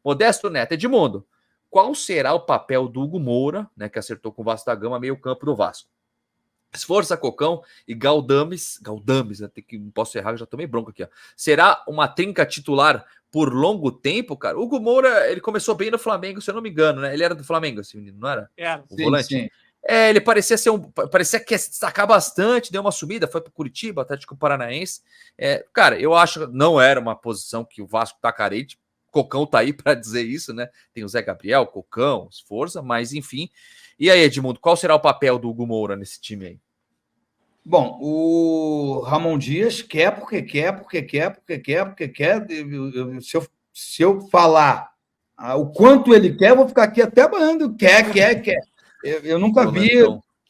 Modesto Neto, Edmundo, qual será o papel do Hugo Moura, né, que acertou com o Vasco da Gama, meio campo do Vasco? Esforça Cocão e Galdames, né, não posso errar, eu já tomei bronca aqui, ó. Será uma trinca titular por longo tempo, cara? O Hugo Moura, ele começou bem no Flamengo, se eu não me engano, né? Ele era do Flamengo, esse menino, não era? Era. O volante? Sim. Ele parecia que ia se destacar bastante, deu uma subida, foi para Curitiba, Atlético Paranaense. Cara, eu acho que não era uma posição que o Vasco tá carente. Cocão tá aí para dizer isso, né? Tem o Zé Gabriel, Cocão, Esforça, mas enfim. E aí, Edmundo, qual será o papel do Hugo Moura nesse time aí? Bom, o Ramon Dias quer porque quer. Se eu falar o quanto ele quer, eu vou ficar aqui até banhando. Quer. Eu nunca vi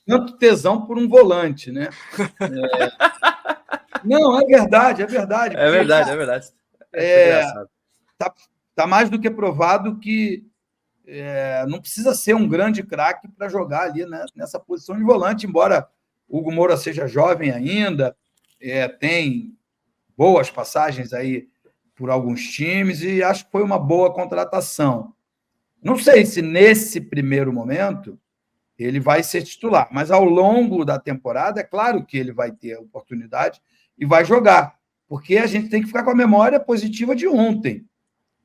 tanto tesão por um volante, né? Não, é verdade. É verdade. Tá mais do que provado que não precisa ser um grande craque para jogar ali, né, nessa posição de volante, embora o Hugo Moura seja jovem ainda, tem boas passagens aí por alguns times e acho que foi uma boa contratação. Não sei se nesse primeiro momento ele vai ser titular, mas ao longo da temporada é claro que ele vai ter a oportunidade e vai jogar, porque a gente tem que ficar com a memória positiva de ontem,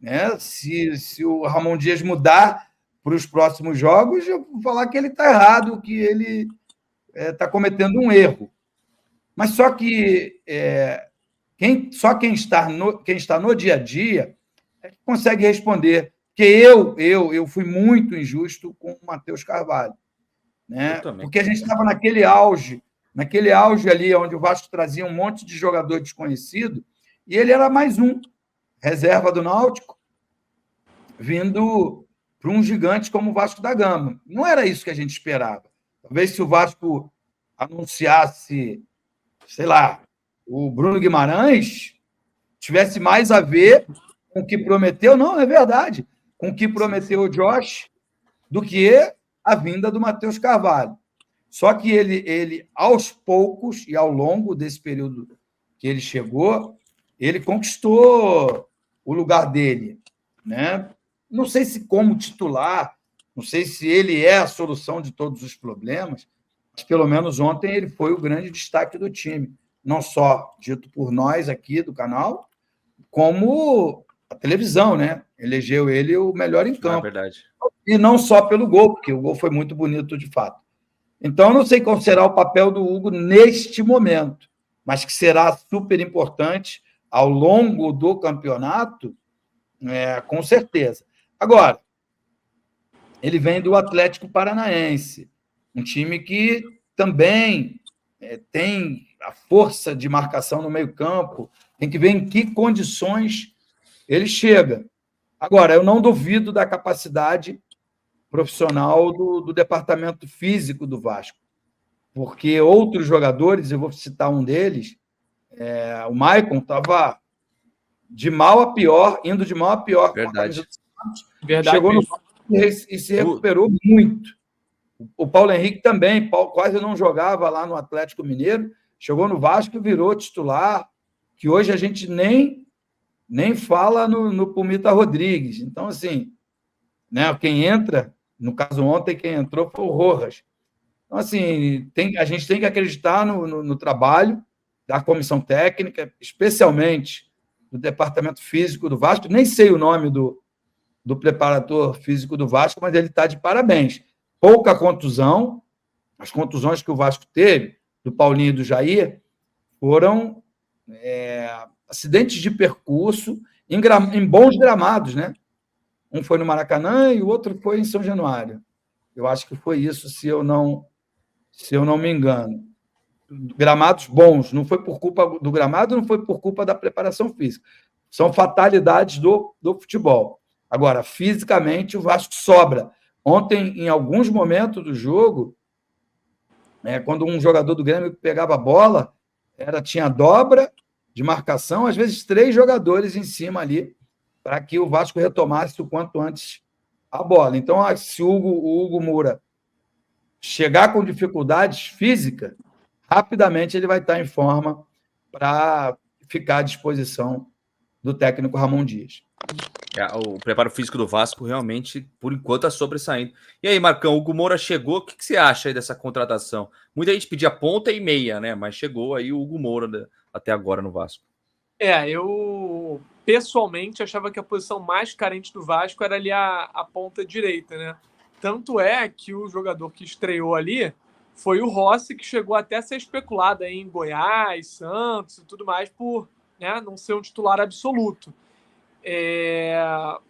né? Se o Ramon Dias mudar para os próximos jogos, eu vou falar que ele está errado, que ele está cometendo um erro. Mas só que quem está no dia a dia consegue responder. Porque eu fui muito injusto com o Matheus Carvalho. Né? Porque a gente estava naquele auge ali onde o Vasco trazia um monte de jogador desconhecido, e ele era mais um, reserva do Náutico, vindo para um gigante como o Vasco da Gama. Não era isso que a gente esperava. Talvez se o Vasco anunciasse, sei lá, o Bruno Guimarães, tivesse mais a ver com o que prometeu, não, é verdade, com o que prometeu o Josh, do que a vinda do Matheus Carvalho. Só que ele, aos poucos, e ao longo desse período que ele chegou, ele conquistou o lugar dele. Né? Não sei se como titular, não sei se ele é a solução de todos os problemas, mas pelo menos ontem ele foi o grande destaque do time. Não só dito por nós aqui do canal, como a televisão, né? Elegeu ele o melhor em campo. É verdade. E não só pelo gol, porque o gol foi muito bonito de fato. Então, eu não sei qual será o papel do Hugo neste momento, mas que será super importante ao longo do campeonato, com certeza. Agora, ele vem do Atlético Paranaense, um time que também tem a força de marcação no meio-campo, tem que ver em que condições ele chega. Agora, eu não duvido da capacidade profissional do departamento físico do Vasco, porque outros jogadores, eu vou citar um deles, o Maicon estava de mal a pior, indo de mal a pior. Verdade. Chegou no Vasco e se recuperou muito. O Paulo Henrique também, quase não jogava lá no Atlético Mineiro, chegou no Vasco e virou titular, que hoje a gente nem fala no Pumita Rodrigues. Então, assim, né, quem entra, no caso ontem, quem entrou foi o Rojas. Então, assim, a gente tem que acreditar no trabalho da comissão técnica, especialmente do departamento físico do Vasco. Nem sei o nome do preparador físico do Vasco, mas ele está de parabéns. Pouca contusão, as contusões que o Vasco teve, do Paulinho e do Jair, foram acidentes de percurso em bons gramados, né? Um foi no Maracanã e o outro foi em São Januário. Eu acho que foi isso, se eu não me engano. Gramados bons, não foi por culpa do gramado, não foi por culpa da preparação física. São fatalidades do futebol. Agora, fisicamente, o Vasco sobra. Ontem, em alguns momentos do jogo, quando um jogador do Grêmio pegava a bola, tinha dobra de marcação, às vezes 3 jogadores em cima ali, para que o Vasco retomasse o quanto antes a bola. Então, se o Hugo Moura chegar com dificuldades físicas, rapidamente ele vai estar em forma para ficar à disposição do técnico Ramon Dias. O preparo físico do Vasco realmente, por enquanto, está sobressaindo. E aí, Marcão, o Hugo Moura chegou. O que você acha aí dessa contratação? Muita gente pedia ponta e meia, né? Mas chegou aí o Hugo Moura até agora no Vasco. Eu pessoalmente achava que a posição mais carente do Vasco era ali a ponta direita, né? Tanto é que o jogador que estreou ali foi o Rossi, que chegou até a ser especulado aí em Goiás, Santos e tudo mais, por, né, não ser um titular absoluto.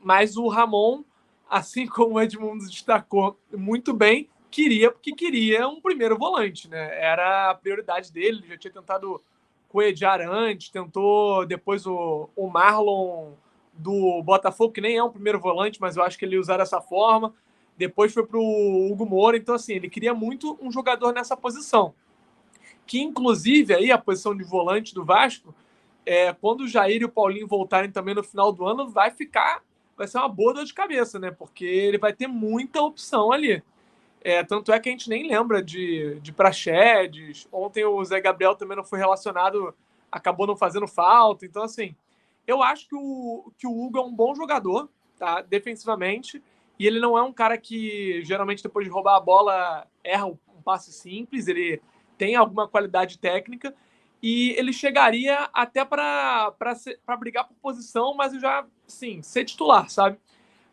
Mas o Ramon, assim como o Edmundo destacou muito bem, porque queria um primeiro volante, né? Era a prioridade dele, ele já tinha tentado com o Ediar antes, tentou depois o Marlon do Botafogo, que nem é um primeiro volante, mas eu acho que ele ia usar dessa forma. Depois foi para o Hugo Moura, então assim, ele queria muito um jogador nessa posição. Que inclusive aí a posição de volante do Vasco, quando o Jair e o Paulinho voltarem também no final do ano, vai ser uma boa dor de cabeça, né? Porque ele vai ter muita opção ali. Tanto é que a gente nem lembra de Praxedes. Ontem o Zé Gabriel também não foi relacionado, acabou não fazendo falta. Então, assim, eu acho que o Hugo é um bom jogador, tá? Defensivamente. E ele não é um cara que, geralmente, depois de roubar a bola, erra um passe simples. Ele tem alguma qualidade técnica. E ele chegaria até para brigar por posição, mas já, sim, ser titular, sabe?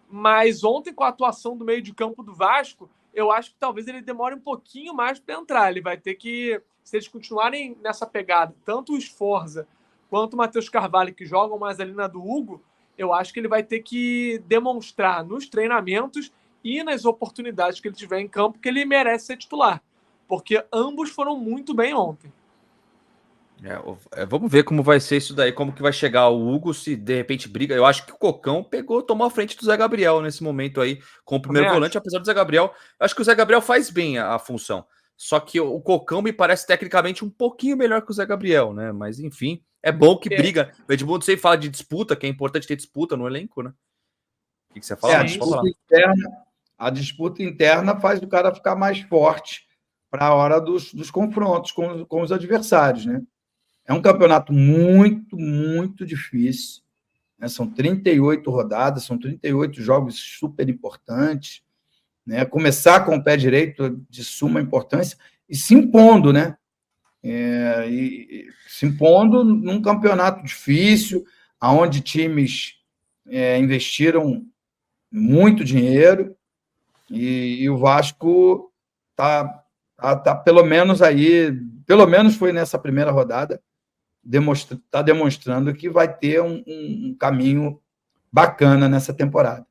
Mas ontem, com a atuação do meio de campo do Vasco, eu acho que talvez ele demore um pouquinho mais para entrar. Ele vai ter que, se eles continuarem nessa pegada, tanto o Sforza quanto o Matheus Carvalho, que jogam mais ali na do Hugo, eu acho que ele vai ter que demonstrar nos treinamentos e nas oportunidades que ele tiver em campo que ele merece ser titular. Porque ambos foram muito bem ontem. Vamos ver como vai ser isso daí, como que vai chegar o Hugo, se de repente briga. Eu acho que o Cocão tomou a frente do Zé Gabriel nesse momento aí, com o primeiro volante, apesar do Zé Gabriel. Eu acho que o Zé Gabriel faz bem a função. Só que o Cocão me parece tecnicamente um pouquinho melhor que o Zé Gabriel, né? Mas enfim, é bom que briga. O Edmundo sempre fala de disputa, que é importante ter disputa no elenco, né? O que você fala? A disputa interna faz o cara ficar mais forte para a hora dos confrontos com os adversários, né? É um campeonato muito, muito difícil. Né? São 38 rodadas, são 38 jogos super importantes. Né? Começar com o pé direito de suma importância e se impondo, né? Se impondo num campeonato difícil, onde times investiram muito dinheiro e o Vasco tá pelo menos foi nessa primeira rodada, está demonstrando que vai ter um caminho bacana nessa temporada.